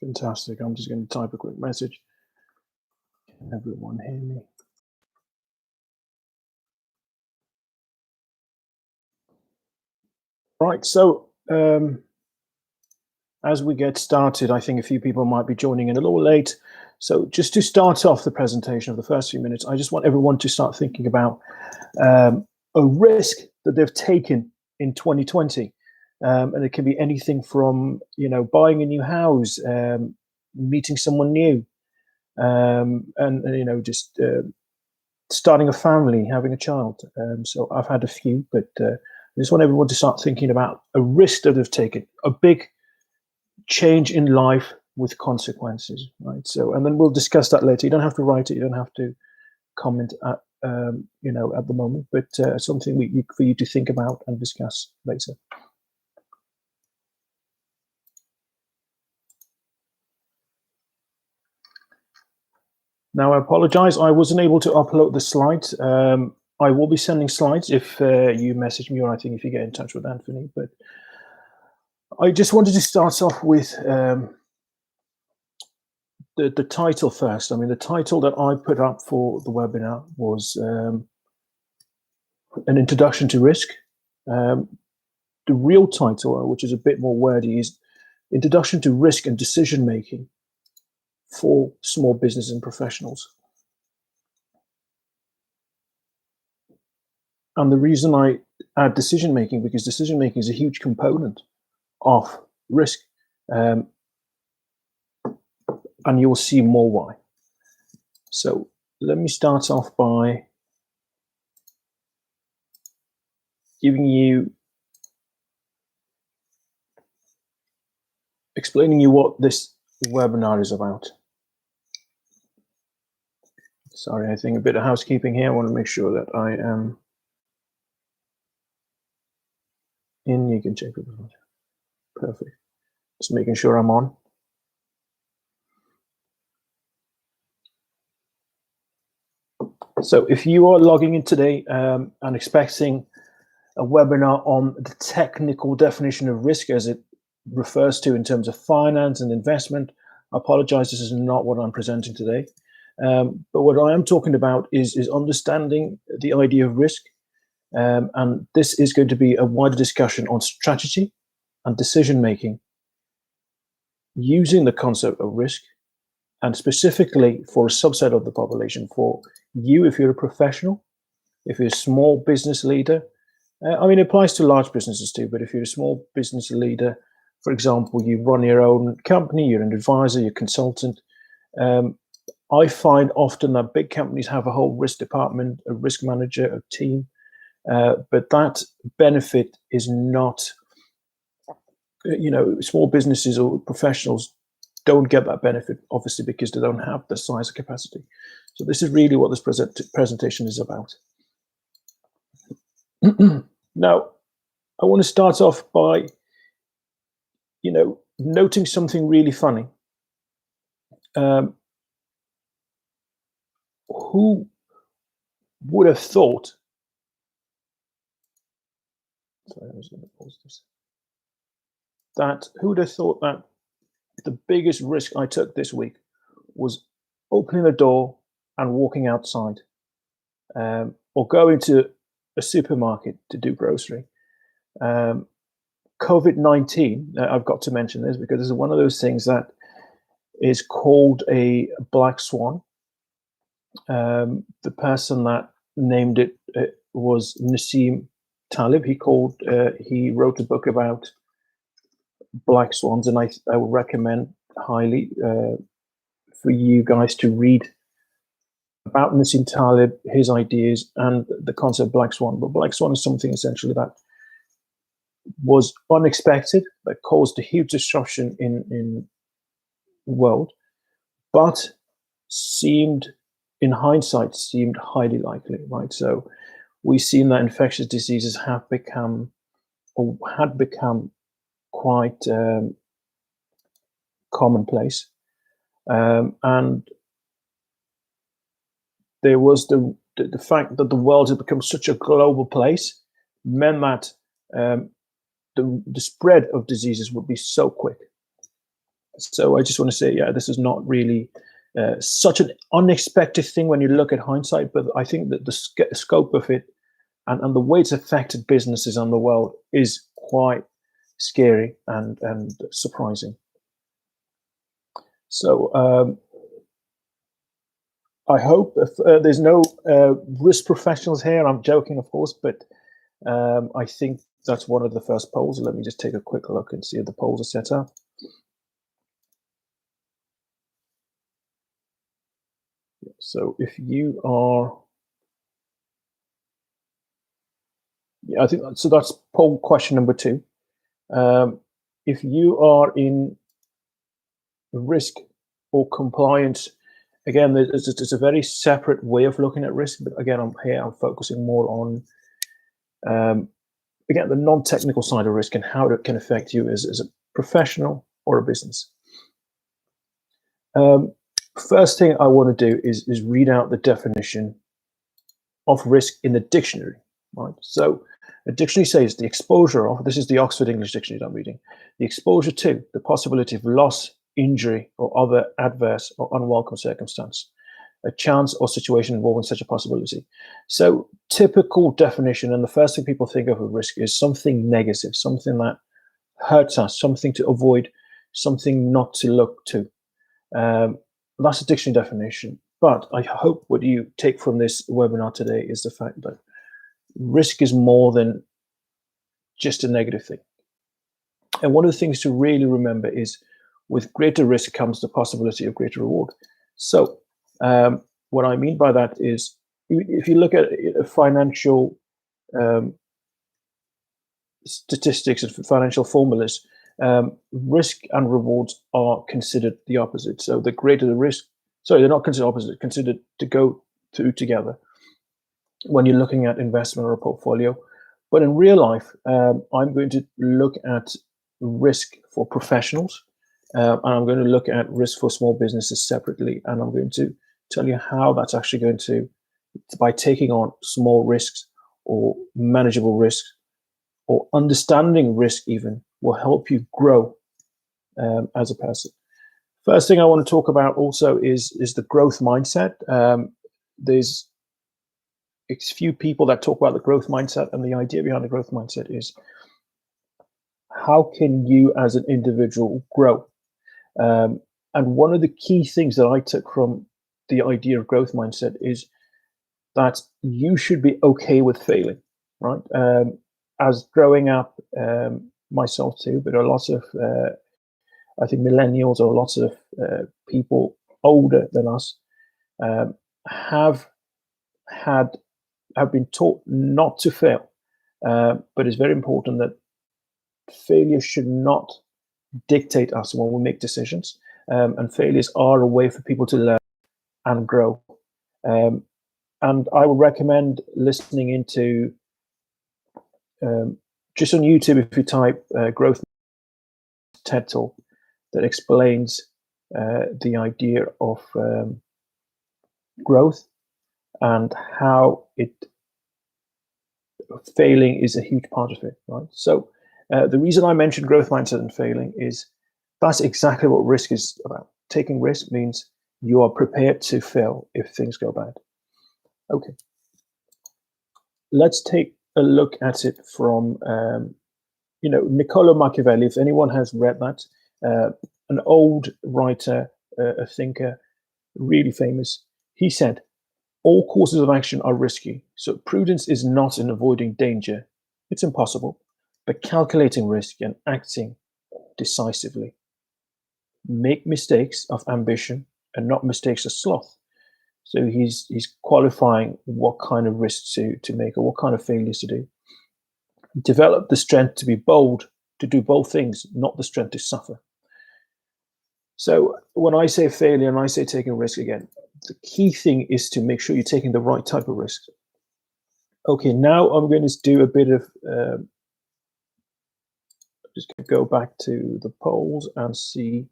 Fantastic. I'm just going to type a quick message. Can everyone hear me? Right. So as we get started, I think a few people might be joining in a little late. So just to start off the presentation of the first few minutes, I just want everyone to start thinking about a risk that they've taken in 2020. And it can be anything from, buying a new house, meeting someone new, and just starting a family, having a child. So I've had a few, but I just want everyone to start thinking about a risk that they've taken, a big change in life with consequences, right? So, and then we'll discuss that later. You don't have to write it. You don't have to comment at the moment, but something for you to think about and discuss later. Now, I apologize. I wasn't able to upload the slides. I will be sending slides if you message me, or I think if you get in touch with Anthony. But I just wanted to start off with the title first. I mean, the title that I put up for the webinar was an introduction to risk. The real title, which is a bit more wordy, is Introduction to Risk and Decision Making for Small Business and Professionals. And the reason I add decision making, because decision making is a huge component of risk. And you'll see more why. So let me start off by explaining you what this webinar is about. Sorry, I think a bit of housekeeping here. I want to make sure that I am in. You can check it out. Perfect. Just making sure I'm on. So if you are logging in today and expecting a webinar on the technical definition of risk as it refers to in terms of finance and investment, I apologize, this is not what I'm presenting today. But what I am talking about is understanding the idea of risk. And this is going to be a wider discussion on strategy and decision-making using the concept of risk, and specifically for a subset of the population, for you if you're a professional, if you're a small business leader. It applies to large businesses too, but if you're a small business leader, for example, you run your own company, you're an advisor, you're a consultant. I find often that big companies have a whole risk department, a risk manager, a team, but that benefit is not, small businesses or professionals don't get that benefit, obviously, because they don't have the size of capacity. So this is really what this presentation is about. Now, I want to start off by, noting something really funny. Who would have thought? Sorry, I was going to pause this. Who would have thought that the biggest risk I took this week was opening the door and walking outside, or going to a supermarket to do grocery. COVID-19, I've got to mention this because it's one of those things that is called a black swan. The person that named it was Nassim Taleb. He wrote a book about black swans, and I would recommend highly for you guys to read about Nassim Taleb, his ideas, and the concept of black swan. But black swan is something essentially that was unexpected, that caused a huge disruption in the world, but in hindsight, seemed highly likely, right? So we've seen that infectious diseases had become quite commonplace, and there was the fact that the world had become such a global place meant that the spread of diseases would be so quick. So I just want to say, yeah, this is not really such an unexpected thing when you look at hindsight, but I think that the scope of it and the way it's affected businesses on the world is quite scary and surprising. So I hope if, there's no risk professionals here. I'm joking, of course, but I think that's one of the first polls. Let me just take a quick look and see if the polls are set up. So if you are, yeah, I think so. That's poll question number 2. If you are in risk or compliance, again, there's a very separate way of looking at risk. But again, I'm focusing more on again the non-technical side of risk and how it can affect you as a professional or a business. First thing I want to do is read out the definition of risk in the dictionary. Right. So a dictionary says the exposure of, this is the Oxford English Dictionary that I'm reading, the exposure to the possibility of loss, injury, or other adverse or unwelcome circumstance, a chance or situation involving such a possibility. So typical definition, and the first thing people think of with risk is something negative, something that hurts us, something to avoid, something not to look to. That's a dictionary definition. But I hope what you take from this webinar today is the fact that risk is more than just a negative thing. And one of the things to really remember is with greater risk comes the possibility of greater reward. So what I mean by that is if you look at financial statistics and financial formulas, risk and rewards are considered the opposite. So the greater the risk, sorry, they're not considered opposite, considered to go through together when you're looking at investment or a portfolio. But in real life, I'm going to look at risk for professionals, and I'm going to look at risk for small businesses separately, and I'm going to tell you how that's actually going to, by taking on small risks or manageable risks or understanding risk even, will help you grow as a person. First thing I want to talk about also is the growth mindset. There's few people that talk about the growth mindset, and the idea behind the growth mindset is how can you as an individual grow? And one of the key things that I took from the idea of growth mindset is that you should be okay with failing, right? As growing up, myself too, but a lot of, I think millennials or lots of people older than us have been taught not to fail, but it's very important that failure should not dictate us when we make decisions, and failures are a way for people to learn and grow. And I would recommend listening into just on YouTube, if you type growth TED Talk, that explains the idea of growth and how failing is a huge part of it, right? So the reason I mentioned growth mindset and failing is that's exactly what risk is about. Taking risk means you are prepared to fail if things go bad. Okay. Let's take a look at it from, Niccolo Machiavelli. If anyone has read that, an old writer, a thinker, really famous, he said, all courses of action are risky. So prudence is not in avoiding danger. It's impossible, but calculating risk and acting decisively. Make mistakes of ambition and not mistakes of sloth. So he's qualifying what kind of risks to make or what kind of failures to do. Develop the strength to be bold, to do both things, not the strength to suffer. So when I say failure and I say taking risk again, the key thing is to make sure you're taking the right type of risk. Okay, now I'm going to do a bit of, just go back to the polls and see,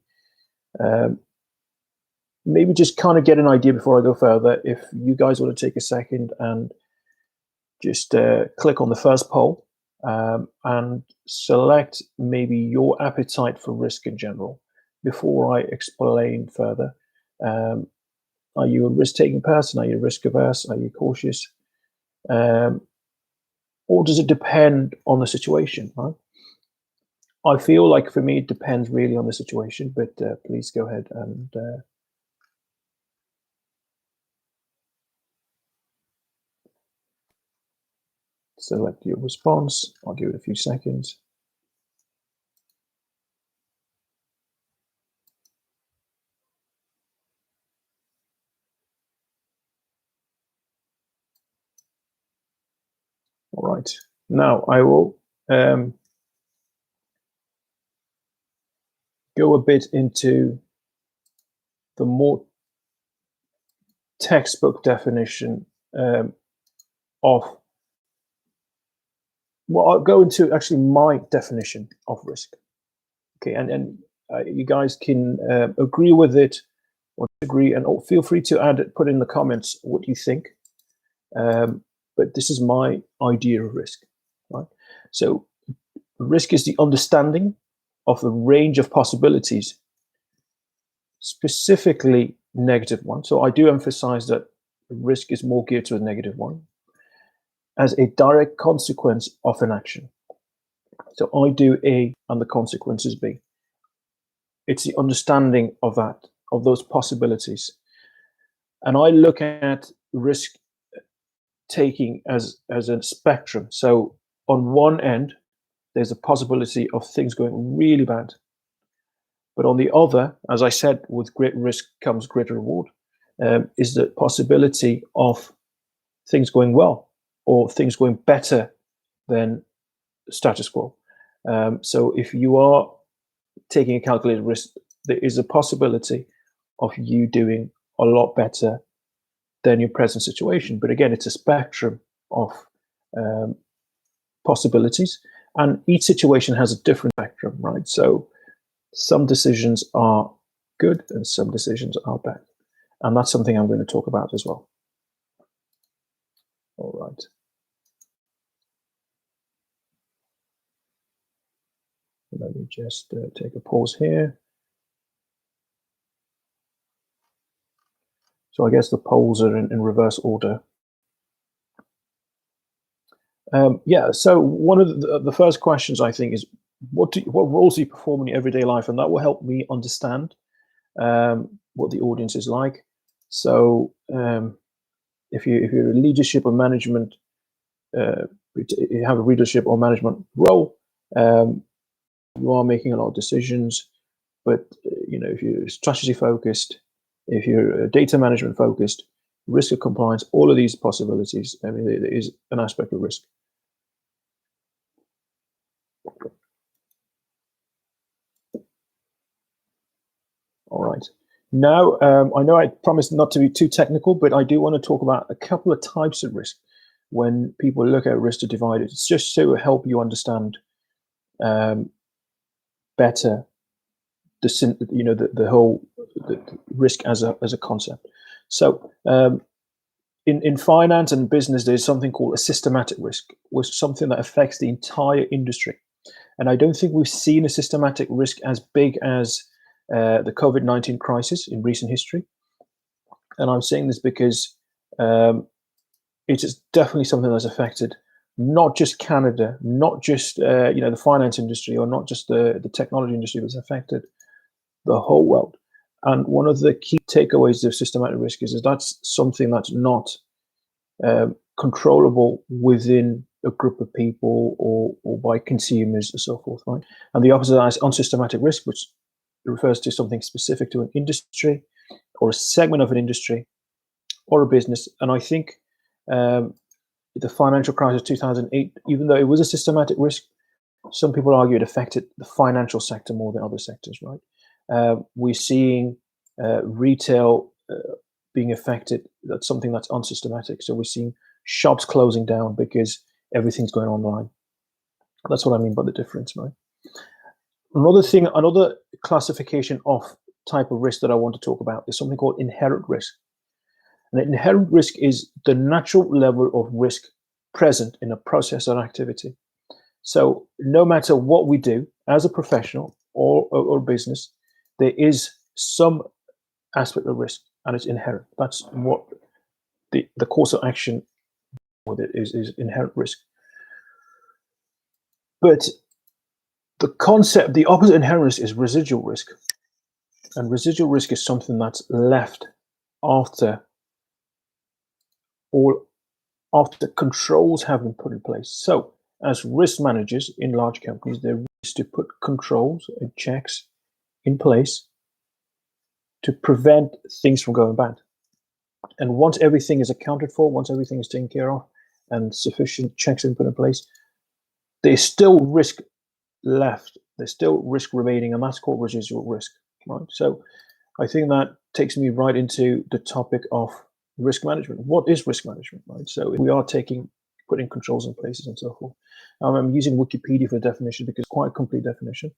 maybe just kind of get an idea before I go further. If you guys want to take a second and just click on the first poll and select maybe your appetite for risk in general. before I explain further, are you a risk-taking person? Are you risk-averse? Are you cautious? Or does it depend on the situation, right? I feel like for me, it depends really on the situation, but please go ahead and select your response. I'll give it a few seconds. All right. Now I will go a bit into the more textbook definition of, well, I'll go into actually my definition of risk. Okay, and you guys can agree with it or disagree, and feel free to put in the comments what you think. But this is my idea of risk, right? So risk is the understanding of the range of possibilities, specifically negative one. So I do emphasize that risk is more geared to a negative one, as a direct consequence of an action. So I do A and the consequences B. It's the understanding of that, of those possibilities. And I look at risk taking as a spectrum. So on one end, there's a possibility of things going really bad. But on the other, as I said, with great risk comes greater reward, is the possibility of things going well or things going better than status quo. So if you are taking a calculated risk, there is a possibility of you doing a lot better than your present situation. But again, it's a spectrum of possibilities, and each situation has a different spectrum, right? So some decisions are good and some decisions are bad. And that's something I'm going to talk about as well. All right. Let me just take a pause here. So I guess the polls are in reverse order. Yeah, so one of the first questions I think is, what roles do you perform in your everyday life? And that will help me understand what the audience is like. So if you're a leadership or management, you have a leadership or management role, you are making a lot of decisions. But if you're strategy focused, if you're data management focused, risk of compliance, all of these possibilities, I mean, there is an aspect of risk. All right. Now, I know I promised not to be too technical, but I do want to talk about a couple of types of risk when people look at risk to divide it. It's just to help you understand better the whole risk as a concept. So in finance and business, there's something called a systematic risk, which is something that affects the entire industry. And I don't think we've seen a systematic risk as big as the COVID-19 crisis in recent history. And I'm saying this because it is definitely something that's affected not just Canada, not just the finance industry, or not just the technology industry, but it's affected the whole world. And one of the key takeaways of systematic risk is that's something that's not controllable within a group of people or by consumers and so forth, right? And the opposite is unsystematic risk, which refers to something specific to an industry or a segment of an industry or a business. And I think the financial crisis of 2008, even though it was a systematic risk, some people argue it affected the financial sector more than other sectors, right? We're seeing retail being affected. That's something that's unsystematic. So we're seeing shops closing down because everything's going online. That's what I mean by the difference, right? Another classification of type of risk that I want to talk about is something called inherent risk. And inherent risk is the natural level of risk present in a process or activity. So no matter what we do as a professional or business, there is some aspect of risk, and it's inherent. That's what the course of action with it is inherent risk. But the concept, the opposite of inherent risk is residual risk. And residual risk is something that's left after controls have been put in place. So as risk managers in large companies, there is to put controls and checks in place to prevent things from going bad. And once everything is accounted for, once everything is taken care of, and sufficient checks have been put in place, there's still risk left. There's still risk remaining, and that's called residual risk, right? So I think that takes me right into the topic of risk management. What is risk management, right? So we are putting controls in places and so forth. I'm using Wikipedia for the definition because it's quite a complete definition.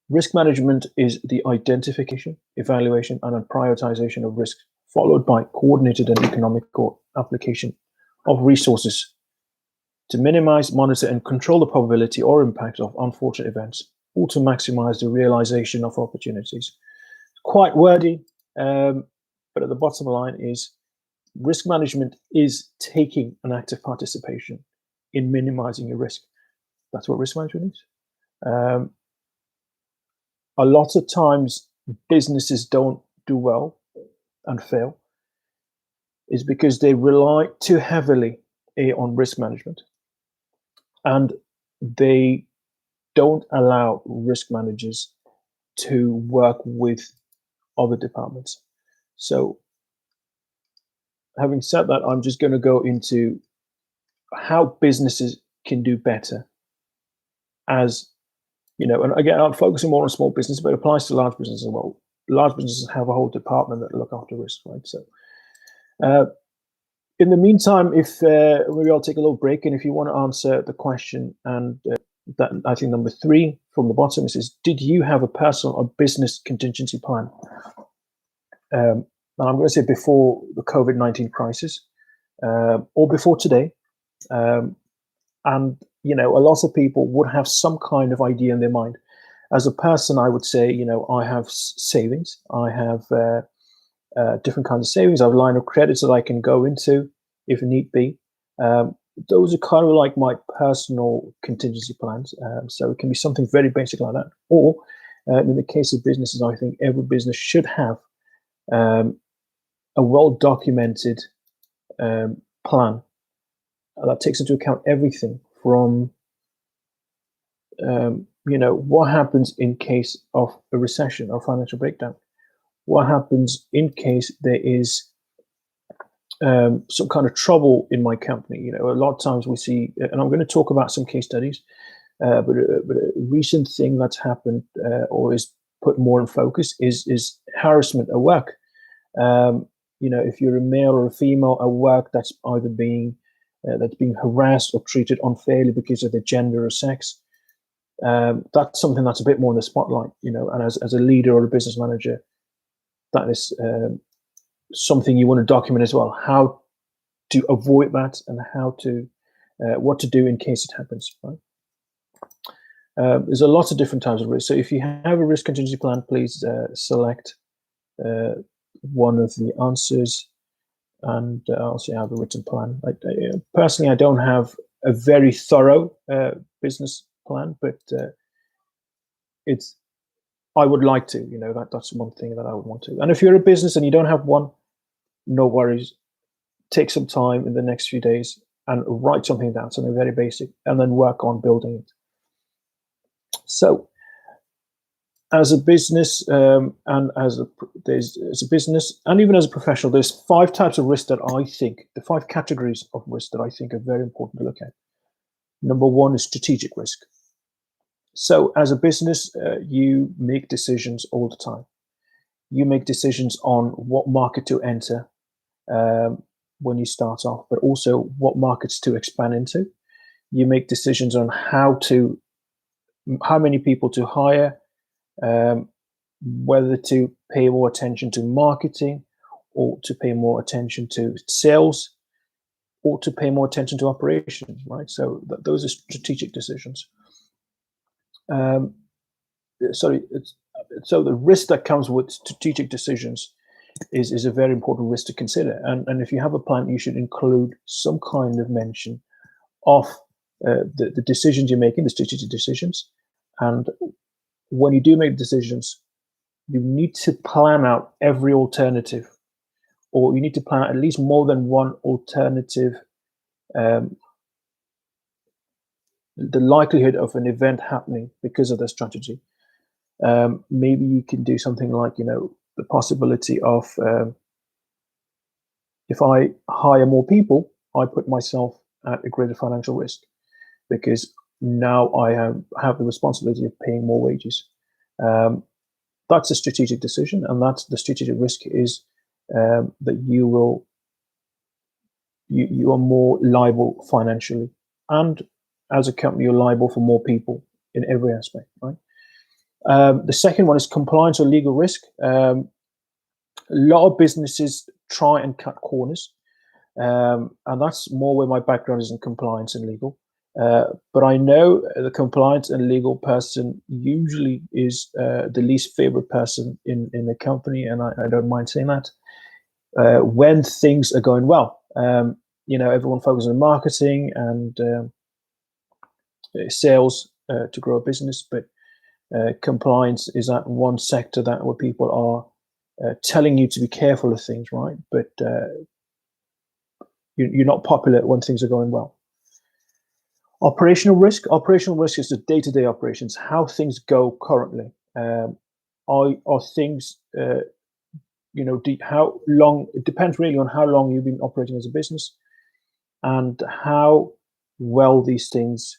Risk management is the identification, evaluation, and prioritization of risk, followed by coordinated and economical application of resources to minimize, monitor, and control the probability or impact of unfortunate events, or to maximize the realization of opportunities. Quite wordy, but at the bottom line is risk management is taking an active participation in minimizing your risk. That's what risk management is. A lot of times businesses don't do well and fail is because they rely too heavily on risk management, and they don't allow risk managers to work with other departments. So having said that, I'm just going to go into how businesses can do better, as you know, and again, I'm focusing more on small business, but it applies to large businesses as well. Large businesses have a whole department that look after risk, right? So in the meantime, if maybe I'll take a little break, and if you want to answer the question, and that I think number 3 from the bottom, it says, did you have a personal or business contingency plan? And I'm going to say before the COVID-19 crisis, or before today. And, you know, a lot of people would have some kind of idea in their mind. As a person, I would say, you know, I have savings. I have different kinds of savings. I have a line of credits that I can go into if need be. Those are kind of like my personal contingency plans. So it can be something very basic like that. Or in the case of businesses, I think every business should have a well-documented plan that takes into account everything from, you know, what happens in case of a recession or financial breakdown. What happens in case there is some kind of trouble in my company? You know, a lot of times we see, and I'm going to talk about some case studies, but a recent thing that's happened or is put more in focus is harassment at work. You know, if you're a male or a female at work that's either being harassed or treated unfairly because of their gender or sex, that's something that's a bit more in the spotlight. You know, and as a leader or a business manager, that is something you want to document as well, how to avoid that and how to what to do in case it happens, right? There's a lot of different types of risk. So if you have a risk contingency plan, please select one of the answers, and I'll say I have a written plan. Personally, I don't have a very thorough business plan, but I would like to. You know, that's one thing that I would want to. And if you're a business and you don't have one, no worries. Take some time in the next few days and write something down, something very basic, and then work on building it. So, as a business, and as a business, and even as a professional, there's 5 types of risk that I think, the 5 categories of risk that I think are very important to look at. Number 1 is strategic risk. So, as a business, you make decisions all the time. You make decisions on what market to enter when you start off, but also what markets to expand into. You make decisions on how many people to hire, whether to pay more attention to marketing, or to pay more attention to sales, or to pay more attention to operations, right? So those are strategic decisions. so the risk that comes with strategic decisions is a very important risk to consider. And if you have a plan, you should include some kind of mention of the decisions you're making, the strategic decisions. And when you do make decisions, you need to plan out every alternative, or you need to plan out at least more than one alternative, the likelihood of an event happening because of the strategy. Maybe you can do something like, the possibility of, if I hire more people, I put myself at a greater financial risk because now I have the responsibility of paying more wages. That's a strategic decision, and that's the strategic risk is that you are more liable financially, and as a company, you're liable for more people in every aspect, right? The second one is compliance or legal risk. A lot of businesses try and cut corners, and that's more where my background is in compliance and legal. But I know the compliance and legal person usually is the least favorite person in the company, and I don't mind saying that. When things are going well, everyone focuses on marketing and sales to grow a business, but compliance is that one sector where people are telling you to be careful of things, right? But you're not popular when things are going well. Operational risk is the day-to-day operations, how things go currently. Are things, how long? It depends really on how long you've been operating as a business and how well these things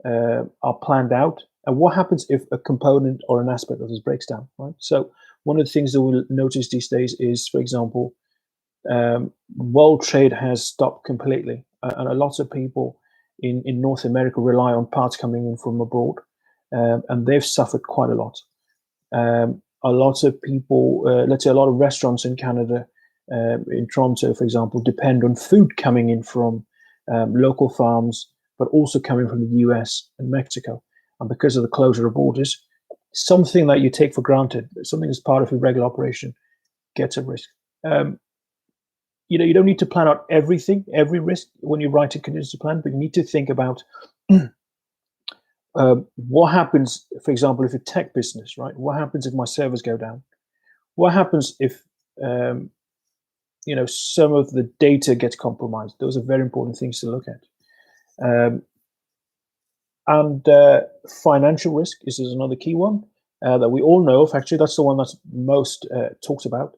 are planned out, and what happens if a component or an aspect of this breaks down, right? So one of the things that we'll notice these days is, for example, world trade has stopped completely, and a lot of people in North America rely on parts coming in from abroad, and they've suffered quite a lot. A lot of people, let's say a lot of restaurants in Canada, in Toronto, for example, depend on food coming in from local farms, but also coming from the US and Mexico. And because of the closure of borders, something that you take for granted, something that's part of your regular operation, gets at risk. You don't need to plan out every risk when you write a contingency plan, but you need to think about what happens, for example, if a tech business, right? What happens if my servers go down? What happens if some of the data gets compromised? Those are very important things to look at. And financial risk is another key one that we all know of. Actually, that's the one that's most talked about.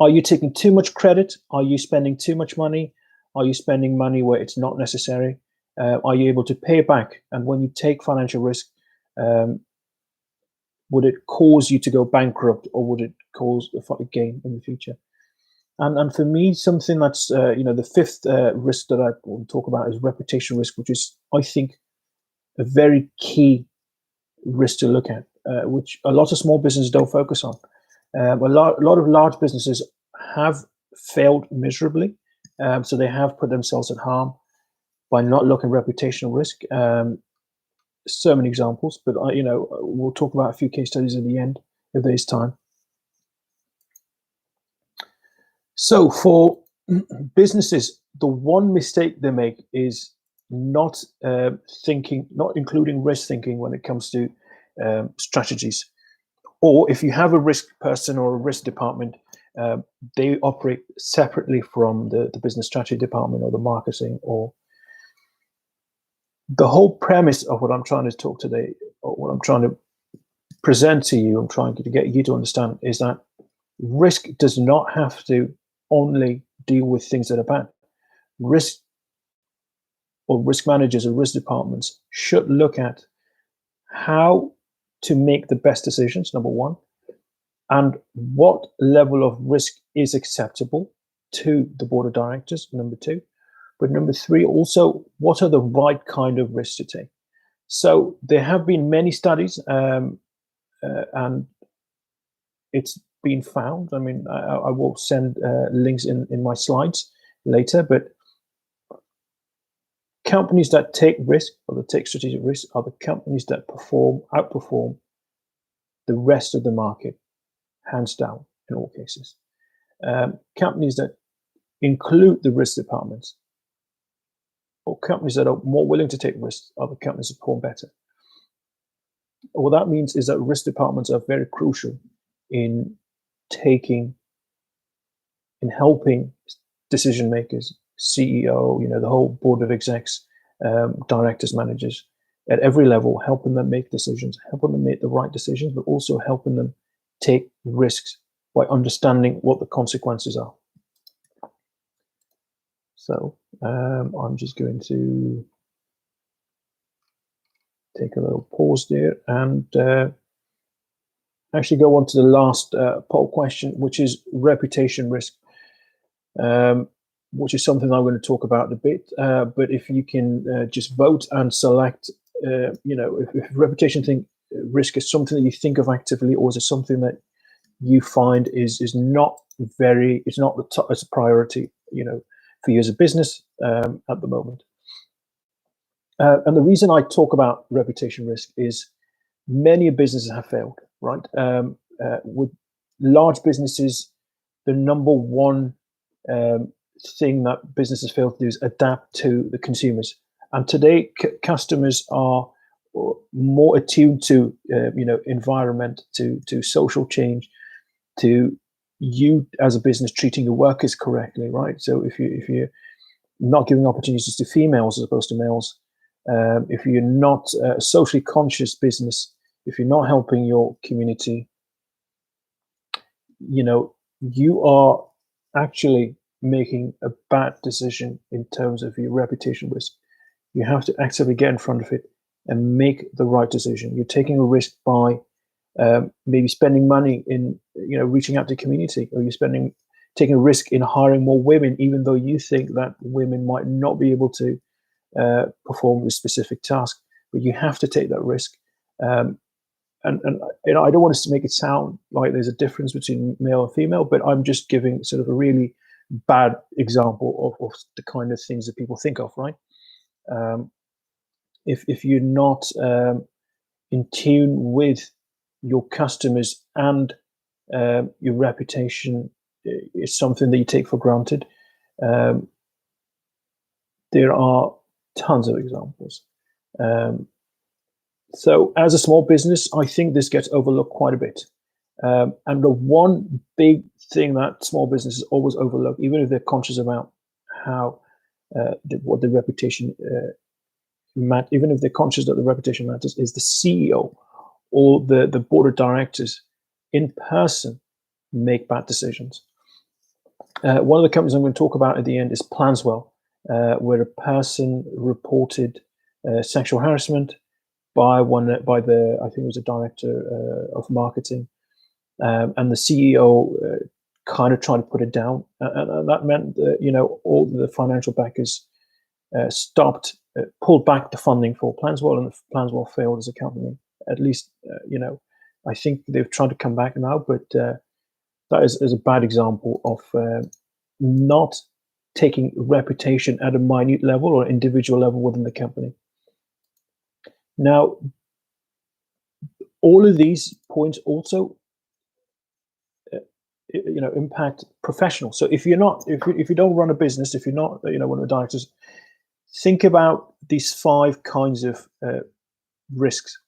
Are you taking too much credit? Are you spending too much money? Are you spending money where it's not necessary? Are you able to pay it back? And when you take financial risk, would it cause you to go bankrupt, or would it cause a gain in the future? And for me, something that's the fifth risk that I want to talk about is reputation risk, which is, I think, a very key risk to look at, which a lot of small businesses don't focus on. A lot of large businesses have failed miserably, so they have put themselves at harm by not looking at reputational risk. So many examples, but we'll talk about a few case studies at the end if there's time. So for businesses, the one mistake they make is not including risk thinking when it comes to strategies. Or if you have a risk person or a risk department, they operate separately from the business strategy department or the marketing. Or the whole premise of what I'm trying to talk today, or what I'm trying to present to you, I'm trying to get you to understand, is that risk does not have to only deal with things that are bad. Risk or risk managers or risk departments should look at how to make the best decisions, number one, and what level of risk is acceptable to the board of directors, number two. But number three, also, what are the right kind of risks to take? So there have been many studies, and it's been found. I mean, I will send links in my slides later, but companies that take risk or that take strategic risk are the companies that outperform the rest of the market, hands down in all cases. Companies that include the risk departments, or companies that are more willing to take risks, are the companies that perform better. What that means is that risk departments are very crucial in helping decision makers, CEO, the whole board of execs, directors, managers at every level, helping them make decisions, helping them make the right decisions, but also helping them take risks by understanding what the consequences are. So I'm just going to take a little pause there and actually go on to the last poll question, which is reputation risk, which is something I'm going to talk about a bit. But if you can just vote and select, if reputation risk is something that you think of actively, or is it something that you find is not it's not the top as a priority, for you as a business at the moment. And the reason I talk about reputation risk is many businesses have failed, right? With large businesses, the number one thing that businesses fail to do is adapt to the consumers. And today, customers are more attuned to, environment, to social change, to you as a business treating your workers correctly, right? So if you're not giving opportunities to females as opposed to males, if you're not a socially conscious business, if you're not helping your community, you are actually making a bad decision in terms of your reputation risk. You have to actively get in front of it and make the right decision. You're taking a risk by maybe spending money in, reaching out to the community, or you're taking a risk in hiring more women, even though you think that women might not be able to perform a specific task, but you have to take that risk. And I don't want us to make it sound like there's a difference between male and female, but I'm just giving sort of a really bad example of the kind of things that people think of, right? If you're not in tune with your customers and your reputation is something that you take for granted, there are tons of examples. So as a small business, I think this gets overlooked quite a bit. And the one big thing that small businesses always overlook, even if they're conscious about how what the reputation even if they're conscious that the reputation matters, is the CEO or the board of directors in person make bad decisions. One of the companies I'm going to talk about at the end is Planswell, where a person reported sexual harassment by the I think it was a director of marketing, and the CEO kind of tried to put it down, and that meant that all the financial backers pulled back the funding for Planswell, and Planswell failed as a company. At least I think they've tried to come back now, but that is a bad example of not taking reputation at a minute level or individual level within the company. Now, all of these points also impact professionals. So if you don't run a business, if you're not one of the directors, think about these 5 kinds of risks.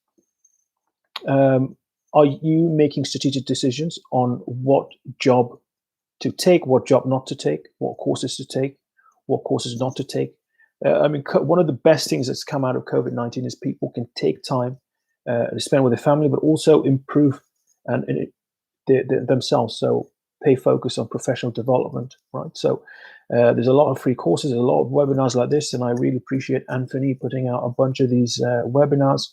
Are you making strategic decisions on what job to take, what job not to take, what courses to take, what courses not to take? One of the best things that's come out of COVID-19 is people can take time to spend with their family, but also improve themselves. So pay focus on professional development, right? So there's a lot of free courses, a lot of webinars like this, and I really appreciate Anthony putting out a bunch of these webinars.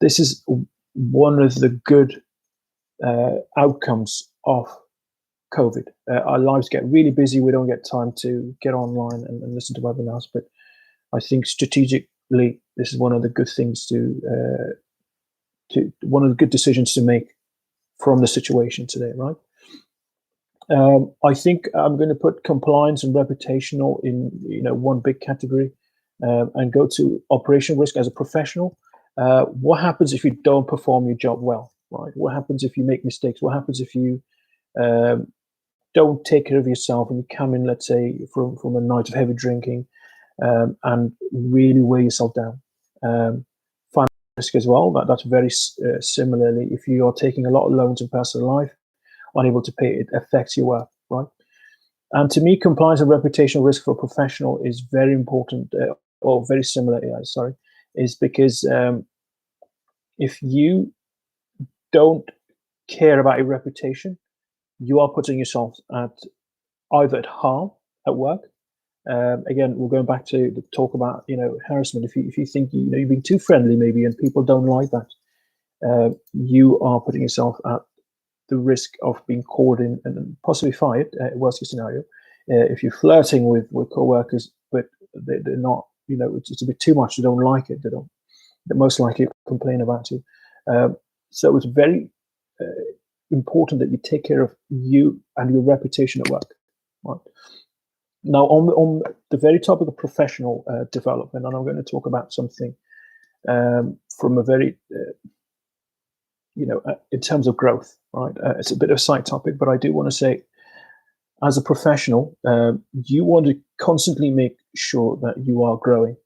This is one of the good outcomes of COVID. Our lives get really busy. We don't get time to get online and listen to webinars, but I think strategically, this is one of the good things one of the good decisions to make from the situation today, right? I think I'm going to put compliance and reputational in one big category, and go to operational risk as a professional. What happens if you don't perform your job well? right? What happens if you make mistakes? What happens if you don't take care of yourself and you come in, let's say, from a night of heavy drinking, and really weigh yourself down? Financial risk as well. That's very similarly. If you are taking a lot of loans in personal life, unable to pay, it affects your work, right? And to me, compliance and reputational risk for a professional is very important, or very similar. Sorry, is because if you don't care about your reputation, you are putting yourself at either at harm at work. Again, we're going back to the talk about harassment. If you think you're being too friendly maybe and people don't like that, you are putting yourself at the risk of being called in and possibly fired. Worst case scenario, if you're flirting with co-workers, but they're not, it's a bit too much. They don't like it. They most likely complain about you. So it's very important that you take care of you and your reputation at work. Right? Now, on the very topic of professional development, and I'm going to talk about something from a very, in terms of growth, right? It's a bit of a side topic, but I do want to say, as a professional, you want to constantly make sure that you are growing.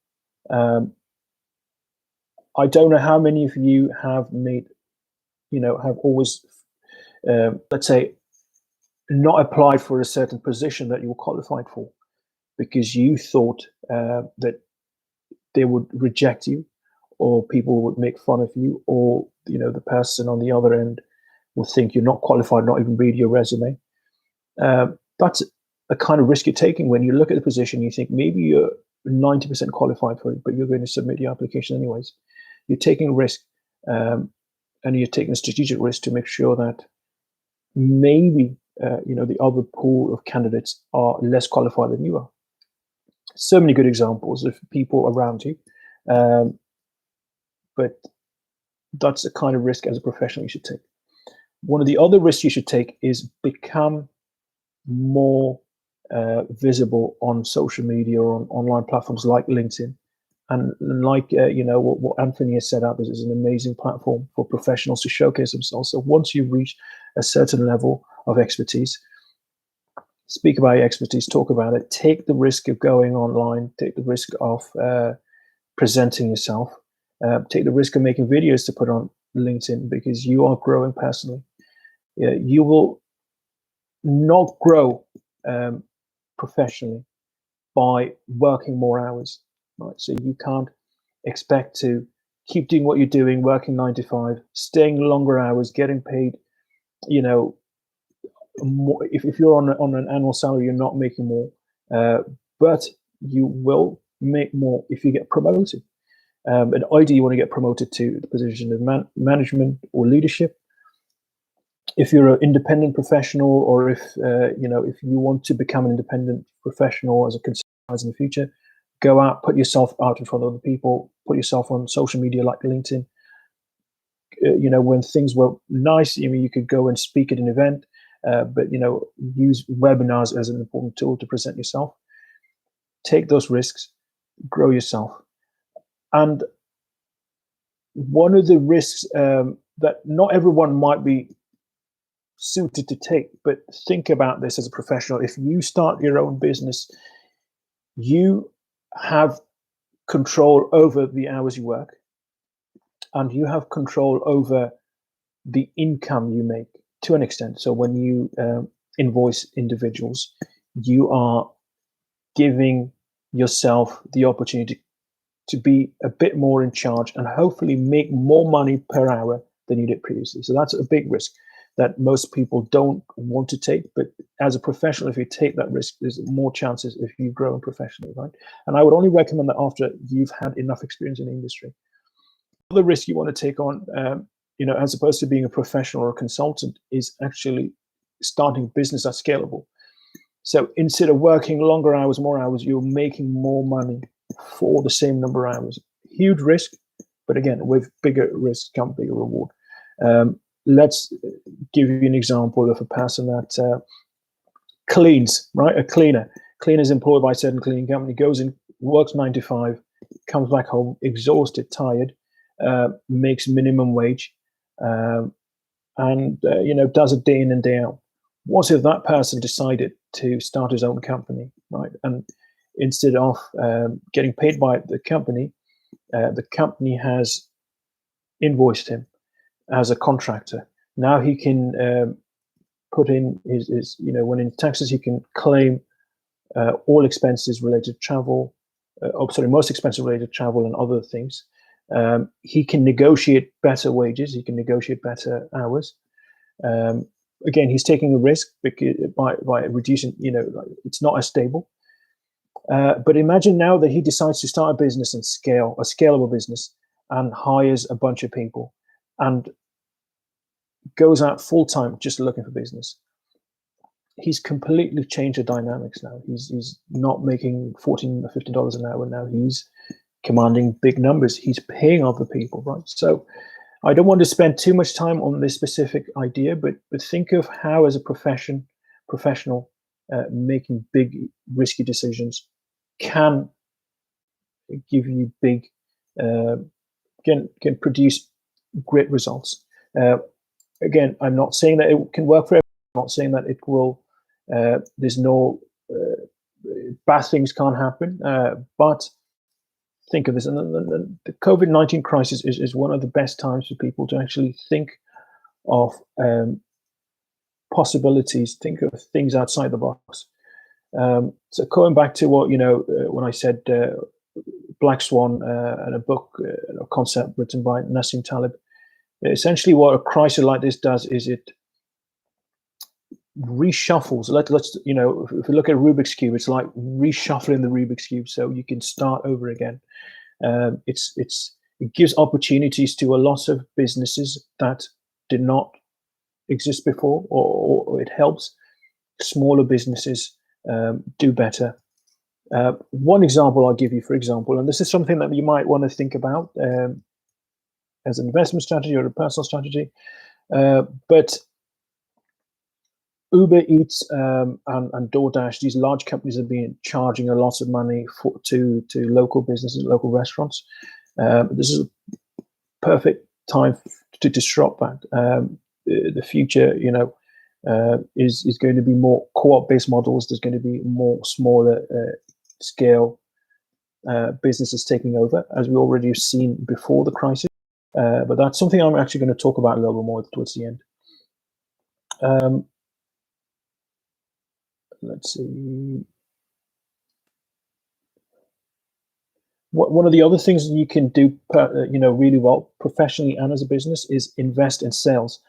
I don't know how many of you have made, have always, let's say, not applied for a certain position that you were qualified for because you thought that they would reject you, or people would make fun of you, or the person on the other end will think you're not qualified, not even read your resume. That's a kind of risk you're taking when you look at the position. You think maybe you're 90% qualified for it, but you're going to submit your application anyways. You're taking a risk, and you're taking a strategic risk to make sure that maybe the other pool of candidates are less qualified than you are. So many good examples of people around you, but that's the kind of risk as a professional you should take. One of the other risks you should take is become more visible on social media or on online platforms like LinkedIn. And like, what Anthony has set up is an amazing platform for professionals to showcase themselves. So once you reach a certain level of expertise, speak about your expertise, talk about it, take the risk of going online, take the risk of presenting yourself, take the risk of making videos to put on LinkedIn, because you are growing personally. You will not grow professionally by working more hours. Right, so you can't expect to keep doing what you're doing, working 9 to 5, staying longer hours, getting paid. More, if you're on an annual salary, you're not making more, but you will make more if you get promoted. And ideally, you want to get promoted to the position of management or leadership. If you're an independent professional, or if if you want to become an independent professional as a consultant in the future, go out, put yourself out in front of other people, put yourself on social media like LinkedIn. When things were nice, you could go and speak at an event, but use webinars as an important tool to present yourself. Take those risks, grow yourself. And one of the risks that not everyone might be suited to take, but think about this as a professional. If you start your own business, you have control over the hours you work, and you have control over the income you make to an extent. So when you invoice individuals, you are giving yourself the opportunity to be a bit more in charge and hopefully make more money per hour than you did previously. So that's a big risk that most people don't want to take. But as a professional, if you take that risk, there's more chances if you grow professionally, right? And I would only recommend that after you've had enough experience in the industry. The risk you want to take on, as opposed to being a professional or a consultant, is actually starting a business that's scalable. So instead of working longer hours, more hours, you're making more money for the same number of hours. Huge risk, but again, with bigger risk comes bigger reward. Let's give you an example of a person that cleans, right? A cleaner. Cleaner is employed by a certain cleaning company, goes in, works 9 to 5, comes back home, exhausted, tired, makes minimum wage, and does it day in and day out. What if that person decided to start his own company, right? And instead of getting paid by the company has invoiced him as a contractor. Now he can put in his when in taxes, he can claim all expenses related to travel, most expenses related to travel and other things. He can negotiate better wages. He can negotiate better hours. Again, he's taking a risk by reducing, it's not as stable. But imagine now that he decides to start a business and scale a scalable business and hires a bunch of people and goes out full time just looking for business. He's completely changed the dynamics now. He's not making $14 or $15 an hour now. He's commanding big numbers. He's paying other people, right? So I don't want to spend too much time on this specific idea, but think of how, as a professional, making big, risky decisions can give you big, can produce great results. Again, I'm not saying that it can work for everyone. I'm not saying that it will. There's no bad things can't happen, but think of this, and the COVID-19 crisis is one of the best times for people to actually think of possibilities, think of things outside the box. So going back to what, when I said Black Swan and a book, a concept written by Nassim Taleb, essentially what a crisis like this does is it reshuffles. Let's if we look at Rubik's Cube, it's like reshuffling the Rubik's Cube so you can start over again. It gives opportunities to a lot of businesses that did not exist before, or it helps smaller businesses do better. One example I'll give you, for example, and this is something that you might want to think about as an investment strategy or a personal strategy, but Uber Eats and DoorDash, these large companies have been charging a lot of money to local businesses, local restaurants. This is a perfect time to disrupt that. The future, is going to be more co-op based models. There's going to be more smaller scale businesses taking over, as we already have seen before the crisis. But that's something I'm actually going to talk about a little bit more towards the end. Let's see. One of the other things you can do, really well professionally and as a business is invest in sales.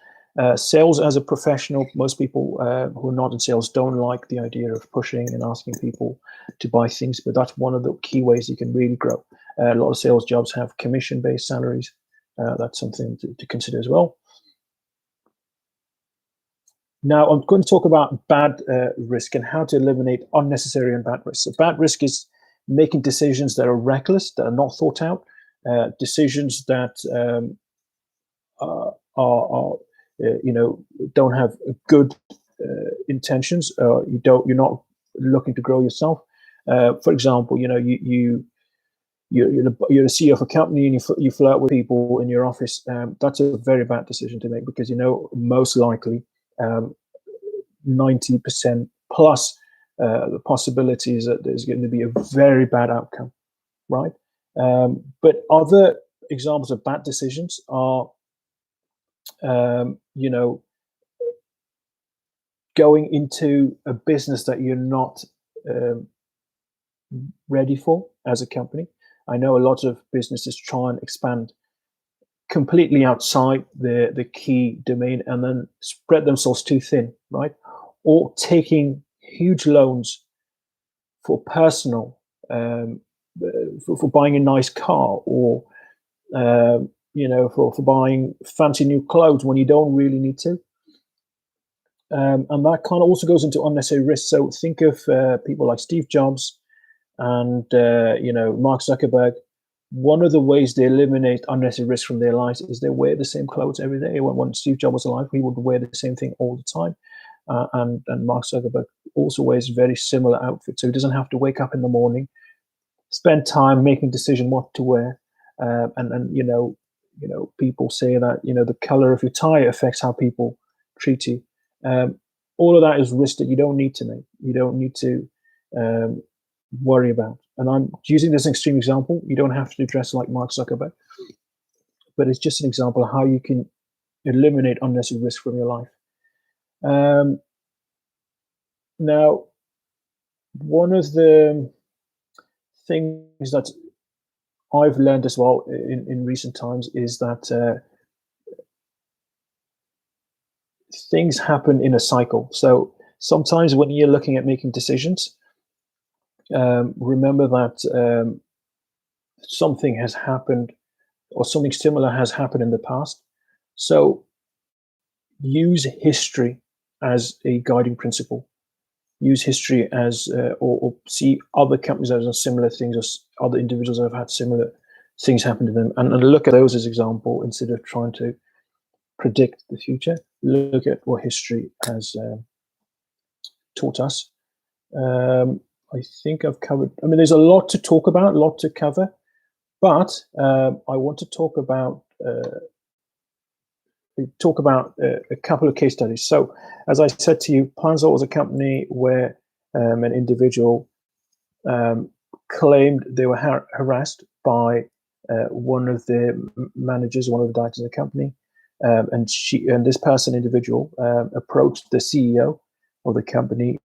Sales as a professional, most people who are not in sales don't like the idea of pushing and asking people to buy things, but that's one of the key ways you can really grow. A lot of sales jobs have commission-based salaries. That's something to consider as well. Now, I'm going to talk about bad risk and how to eliminate unnecessary and bad risk. So bad risk is making decisions that are reckless, that are not thought out, decisions that don't have good intentions. You're not looking to grow yourself. For example, you're a CEO of a company and you flirt with people in your office. That's a very bad decision to make, because most likely 90% plus the possibility is that there's going to be a very bad outcome, right? But other examples of bad decisions are, going into a business that you're not ready for as a company. I know a lot of businesses try and expand completely outside the key domain and then spread themselves too thin, right? Or taking huge loans for personal, for buying a nice car, or for buying fancy new clothes when you don't really need to. And that kind of also goes into unnecessary risk. So think of people like Steve Jobs and Mark Zuckerberg. One of the ways they eliminate unnecessary risk from their lives is they wear the same clothes every day. When Steve Jobs was alive, he would wear the same thing all the time. And Mark Zuckerberg also wears very similar outfits, so he doesn't have to wake up in the morning, spend time making decision what to wear, and people say that, the color of your tie affects how people treat you. All of that is risk that you don't need to make. You don't need to worry about. And I'm using this extreme example. You don't have to dress like Mark Zuckerberg, but it's just an example of how you can eliminate unnecessary risk from your life. Now, one of the things that I've learned as well in recent times is that things happen in a cycle. So sometimes when you're looking at making decisions, remember that something has happened or something similar has happened in the past. So use history as a guiding principle. Use history as, or see other companies that have done similar things, or other individuals that have had similar things happen to them, and look at those as example instead of trying to predict the future. Look at what history has taught us. I think I've covered. I mean, there's a lot to talk about, a lot to cover, but I want to talk about a couple of case studies. So, as I said to you, Planzol was a company where an individual claimed they were harassed by one of the managers, one of the directors of the company, and this individual approached the CEO of the company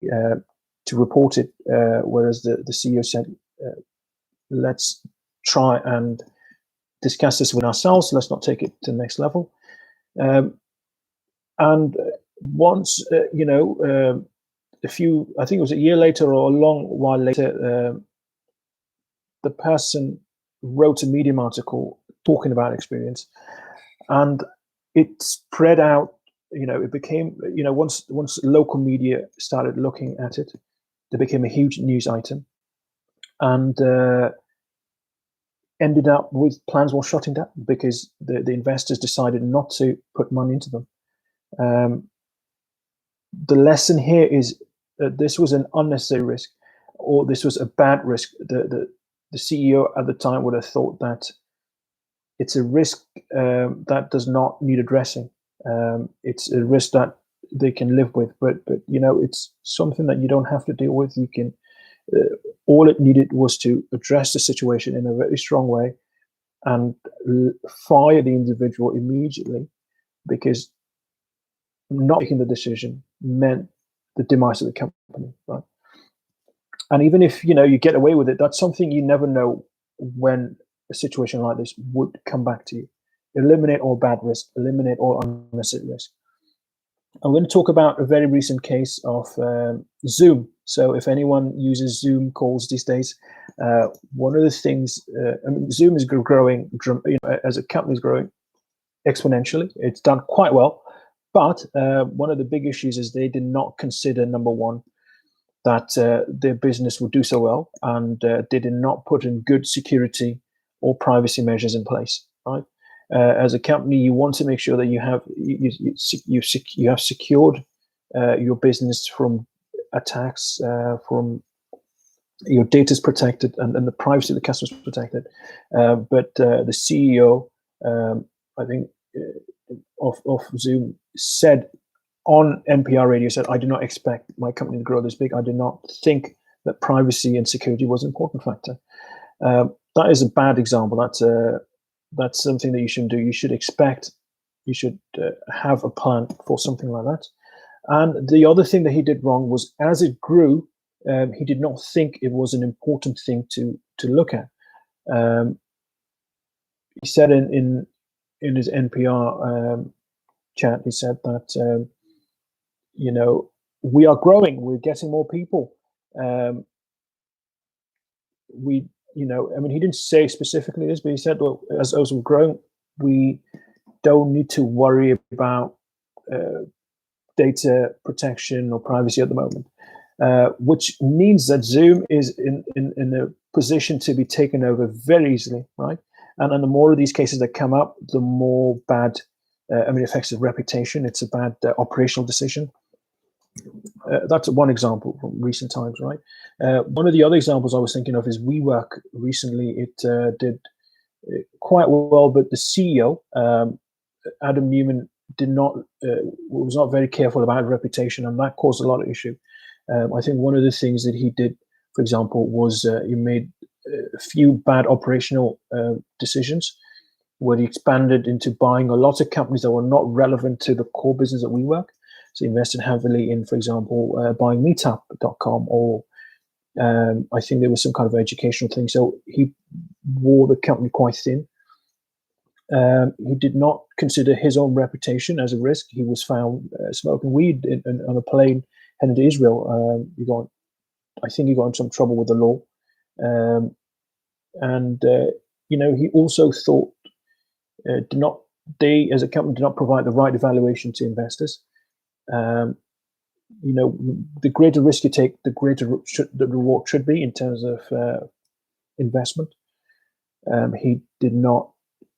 to report it, whereas the CEO said, let's try and discuss this with ourselves, let's not take it to the next level. And once, I think it was a year later or a long while later, the person wrote a Medium article talking about experience, and it spread out. It became, once local media started looking at it, it became a huge news item, and ended up with Planzol shutting down because the investors decided not to put money into them. The lesson here is that this was an unnecessary risk, or this was a bad risk. The CEO at the time would have thought that it's a risk that does not need addressing. It's a risk that they can live with, but it's something that you don't have to deal with. You can. All it needed was to address the situation in a very strong way and fire the individual immediately, because not making the decision meant the demise of the company, right? And even if you get away with it, that's something you never know when a situation like this would come back to you. Eliminate all bad risk, eliminate all unnecessary risk. I'm going to talk about a very recent case of Zoom. So if anyone uses Zoom calls these days, one of the things, Zoom is growing, as a company is growing exponentially. It's done quite well. But one of the big issues is they did not consider, number one, that their business would do so well, and they did not put in good security or privacy measures in place, right? As a company, you want to make sure that you have secured your business from attacks, from your data is protected, and the privacy of the customer is protected. But the CEO, I think, of Zoom said on NPR radio, said, "I do not expect my company to grow this big. I do not think that privacy and security was an important factor." That is a bad example. That's something that you shouldn't do. You should have a plan for something like that. And the other thing that he did wrong was, as it grew, he did not think it was an important thing to look at. He said in his NPR chat, he said that we are growing, we're getting more people. He didn't say specifically this, but he said, well, as we're growing, we don't need to worry about data protection or privacy at the moment, which means that Zoom is in a position to be taken over very easily, right? And the more of these cases that come up, the more bad, it affects the reputation. It's a bad operational decision. That's one example from recent times, right? One of the other examples I was thinking of is WeWork. Recently, it did quite well, but the CEO, Adam Newman, was not very careful about reputation, and that caused a lot of issue. I think one of the things that he did, for example, was he made a few bad operational decisions, where he expanded into buying a lot of companies that were not relevant to the core business that we work. So he invested heavily in, for example, buying meetup.com, or I think there was some kind of educational thing. So he wore the company quite thin. He did not consider his own reputation as a risk. He was found smoking weed on a plane heading to Israel. I think he got in some trouble with the law. He also thought they as a company did not provide the right evaluation to investors. The greater risk you take, the greater the reward should be in terms of investment. He did not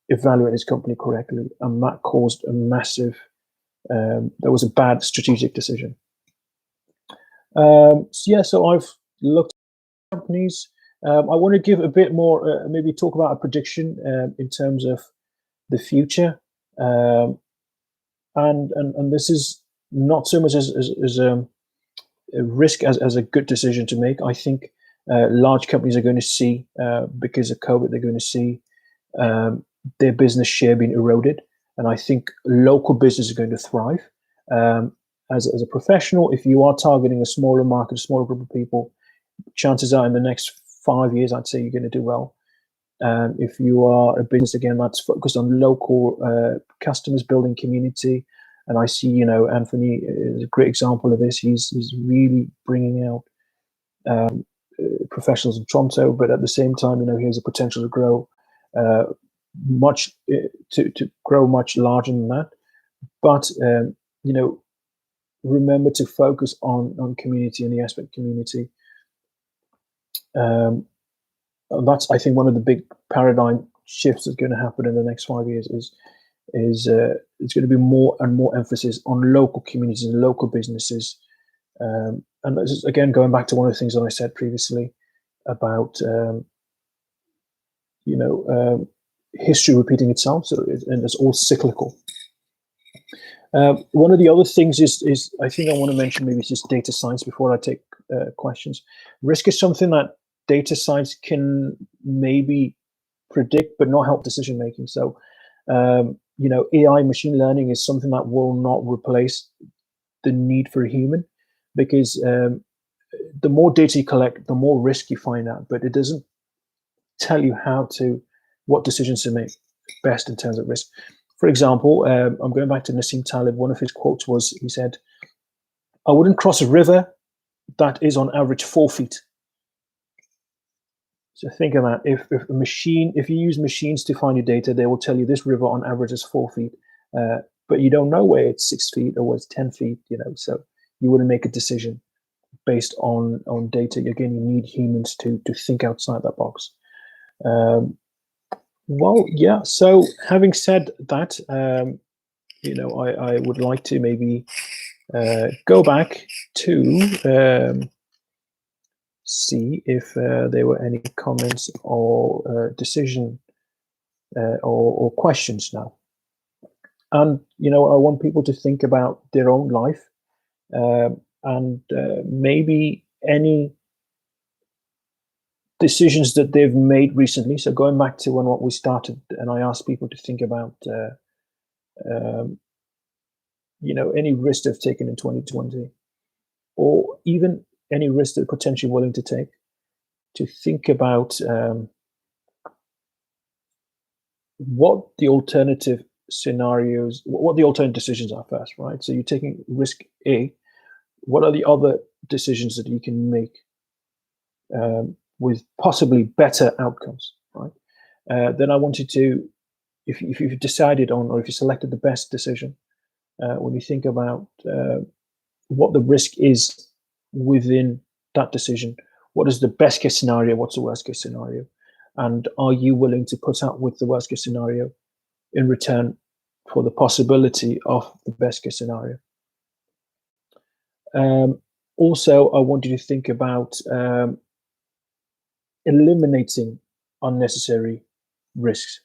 evaluate his company correctly, and that caused a massive. That was a bad strategic decision. So I've looked at companies. I want to give a bit more, maybe talk about a prediction in terms of the future, and this is not so much as a risk as a good decision to make. I think large companies are going to see, because of COVID, they're going to see their business share being eroded, and I think local businesses are going to thrive. As a professional, if you are targeting a smaller market, a smaller group of people, chances are in the next 5 years, I'd say you're going to do well. If you are a business, again, that's focused on local customers, building community, and I see, Anthony is a great example of this. He's really bringing out professionals in Toronto, but at the same time, he has a potential to grow to grow much larger than that. But remember to focus on community and the aspect of community. And that's, I think, one of the big paradigm shifts that's going to happen in the next 5 years is it's going to be more and more emphasis on local communities and local businesses. And this is, again, going back to one of the things that I said previously about history repeating itself. And it's all cyclical. One of the other things is I think I want to mention, maybe it's just data science before I take questions. Risk is something that data science can maybe predict but not help decision making. So AI, machine learning, is something that will not replace the need for a human, because the more data you collect, the more risk you find out, but it doesn't tell you what decisions to make best in terms of risk. For example, I'm going back to Nassim Taleb. One of his quotes was, he said, "I wouldn't cross a river that is on average 4 feet." So think of that. If you use machines to find your data, they will tell you this river on average is 4 feet, but you don't know where it's 6 feet or where it's 10 feet. So you wouldn't make a decision based on data. Again, you need humans to think outside that box. So having said that, I would like to maybe go back to see if there were any comments or decision or questions now. And, I want people to think about their own life and maybe any decisions that they've made recently. So going back to what we started, and I asked people to think about, any risk they've taken in 2020, or even any risk they're potentially willing to take, to think about what the alternative scenarios, what the alternative decisions are first, right? So you're taking risk A. What are the other decisions that you can make with possibly better outcomes, right? Then I wanted to, if you've decided on, or if you selected the best decision, when you think about what the risk is within that decision, what is the best case scenario, what's the worst case scenario, and are you willing to put up with the worst case scenario in return for the possibility of the best case scenario? Also, I want you to think about eliminating unnecessary risks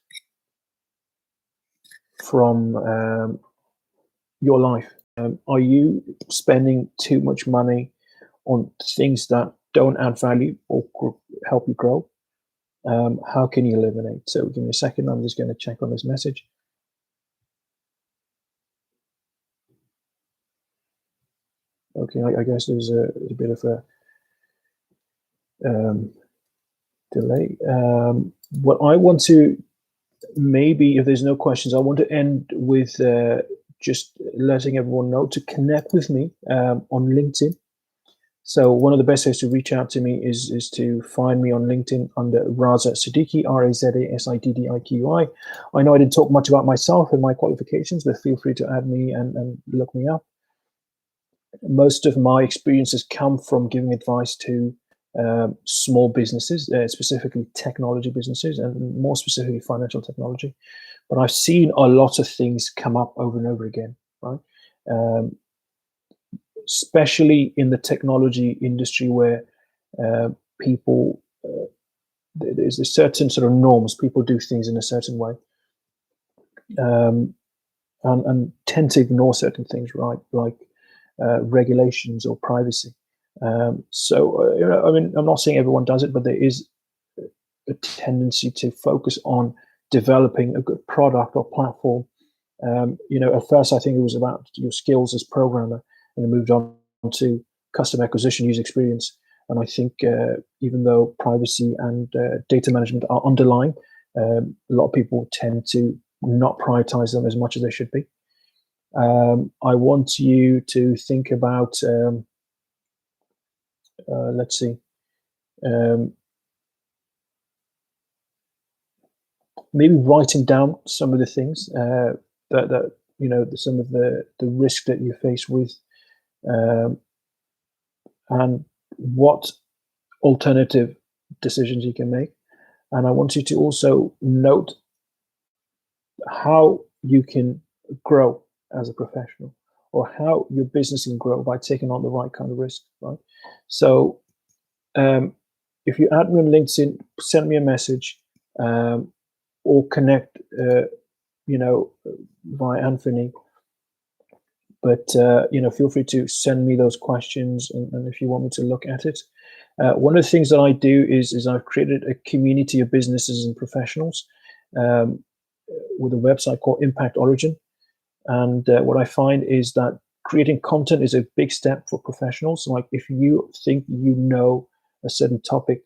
from your life? Are you spending too much money on things that don't add value or help you grow? How can you eliminate? So give me a second. I'm just going to check on this message. Okay, I guess there's a bit of a delay. What I want to, maybe if there's no questions, I want to end with just letting everyone know to connect with me on LinkedIn. So one of the best ways to reach out to me is to find me on LinkedIn under Raza Siddiqui, Razasiddiqui. I know I didn't talk much about myself and my qualifications, but feel free to add me and look me up. Most of my experiences come from giving advice to small businesses, specifically technology businesses, and more specifically financial technology. But I've seen a lot of things come up over and over again, right? Especially in the technology industry where people, there's a certain sort of norms, people do things in a certain way, and tend to ignore certain things, right? Like regulations or privacy. So, I mean, I'm not saying everyone does it, but there is a tendency to focus on developing a good product or platform. At first I think it was about your skills as programmer, and then moved on to customer acquisition, user experience. And I think even though privacy and data management are underlying, a lot of people tend to not prioritize them as much as they should be. I want you to think about, let's see, maybe writing down some of the things that some of the risk that you face with, and what alternative decisions you can make. And I want you to also note how you can grow as a professional, or how your business can grow by taking on the right kind of risk, right? So if you add me on LinkedIn, send me a message, or connect, via Anthony. But feel free to send me those questions, and if you want me to look at it. One of the things that I do is I've created a community of businesses and professionals with a website called Impact Origin. And what I find is that creating content is a big step for professionals. Like if you think you know a certain topic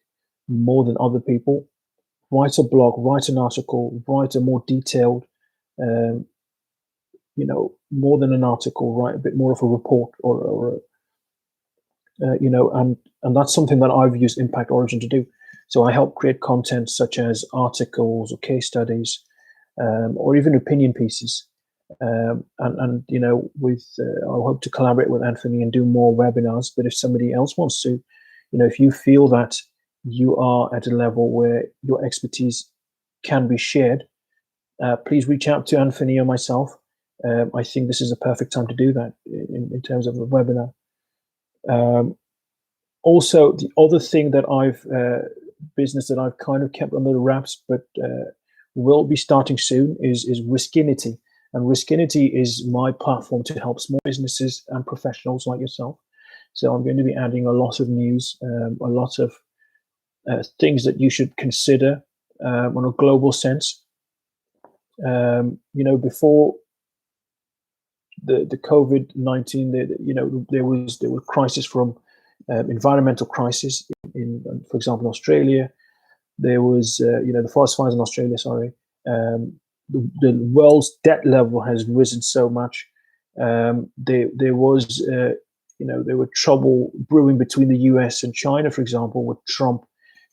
more than other people, write a blog, write an article, write a more detailed, more than an article, write a bit more of a report, or and that's something that I've used Impact Origin to do. So I help create content such as articles or case studies, or even opinion pieces. With I hope to collaborate with Anthony and do more webinars. But if somebody else wants to, if you feel that you are at a level where your expertise can be shared, please reach out to Anthony or myself. I think this is a perfect time to do that in terms of a webinar. Also, the other thing that business that I've kind of kept under the wraps, but will be starting soon, is Riskinity. And Riskinity is my platform to help small businesses and professionals like yourself. So I'm going to be adding a lot of news, a lot of things that you should consider on a global sense. Before the COVID-19, there was crisis from environmental crisis in, for example, in Australia. There was the forest fires in Australia. Sorry. The world's debt level has risen so much. There was there were trouble brewing between the US and China, for example, with Trump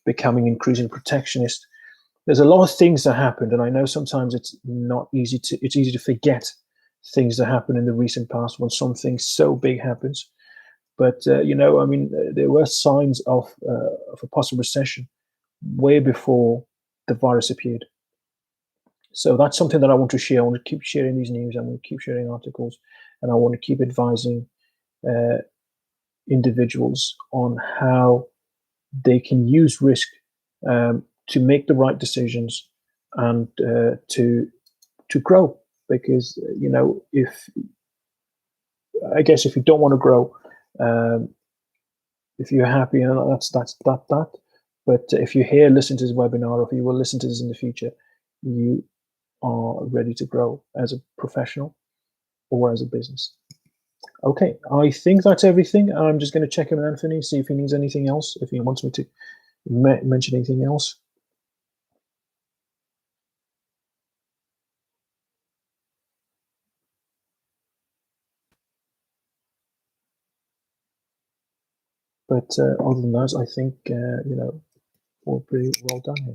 becoming increasingly protectionist. There's a lot of things that happened, and I know sometimes it's easy to forget things that happened in the recent past when something so big happens. But there were signs of a possible recession way before the virus appeared. So that's something that I want to share. I want to keep sharing these news. I want to keep sharing articles, and I want to keep advising individuals on how they can use risk to make the right decisions and to grow. Because if you don't want to grow, if you're happy, that's that. But if you're here listening to this webinar, or if you will listen to this in the future, you are ready to grow as a professional or as a business. Okay, I think that's everything. I'm just going to check in with Anthony, see if he needs anything else, if he wants me to mention anything else. But other than that, I think, we're pretty well done here.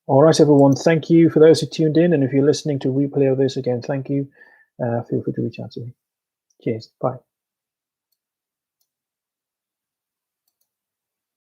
All right, everyone. Thank you for those who tuned in. And if you're listening to replay of this again, thank you. Feel free to reach out to me. Cheers. Bye.